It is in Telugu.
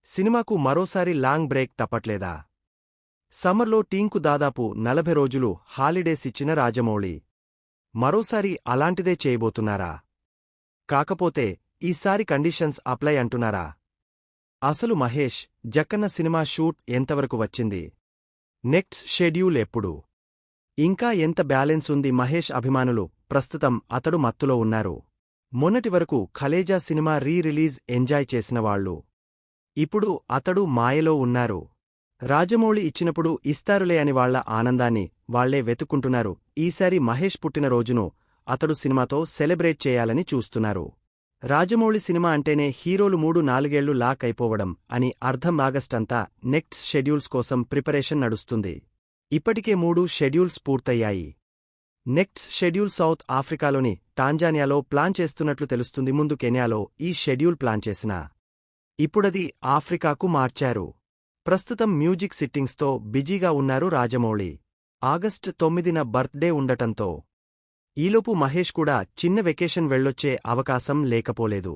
సినిమాకు మరోసారి లాంగ్ బ్రేక్ తప్పట్లేదా? సమ్మర్లో టీంకు దాదాపు 40 రోజులు హాలిడేస్ ఇచ్చిన రాజమౌళి మరోసారి అలాంటిదే చేయబోతున్నారా? కాకపోతే ఈసారి కండీషన్స్ అప్లై అంటున్నారా? అసలు మహేష్, జక్కన్న సినిమా షూట్ ఎంతవరకు వచ్చింది? నెక్స్ట్ షెడ్యూల్ ఎప్పుడు? ఇంకా ఎంత బ్యాలెన్స్ ఉంది? మహేష్ అభిమానులు ప్రస్తుతం అతడు మత్తులో ఉన్నారు. మొన్నటివరకు ఖలేజా సినిమా రిలీజ్ ఎంజాయ్ చేసినవాళ్లు ఇప్పుడు అతడు మాయలో ఉన్నారు. రాజమౌళి ఇచ్చినప్పుడు ఇస్తారులే అని వాళ్ల ఆనందాన్ని వాళ్లే వెతుక్కుంటున్నారు. ఈసారి మహేష్ పుట్టినరోజును అతడు సినిమాతో సెలబ్రేట్ చేయాలని చూస్తున్నారు. రాజమౌళి సినిమా అంటేనే హీరోలు 3-4 లాక్ అయిపోవడం అని అర్థం. ఆగస్టంతా నెక్స్ట్ షెడ్యూల్స్ కోసం ప్రిపరేషన్ నడుస్తుంది. ఇప్పటికే 3 షెడ్యూల్స్ పూర్తయ్యాయి. నెక్స్ట్ షెడ్యూల్ సౌత్ ఆఫ్రికాలోని టాంజానియాలో ప్లాన్ చేస్తున్నట్లు తెలుస్తుంది. ముందు కెన్యాలో ఈ షెడ్యూల్ ప్లాన్ చేసినా ఇప్పుడది ఆఫ్రికాకు మార్చారు. ప్రస్తుతం మ్యూజిక్ సిట్టింగ్స్తో బిజీగా ఉన్నారు రాజమౌళి. ఆగస్టు 9న బర్త్డే ఉండటంతో ఈలోపు మహేష్ కూడా చిన్న వెకేషన్ వెళ్ళొచ్చే అవకాశం లేకపోలేదు.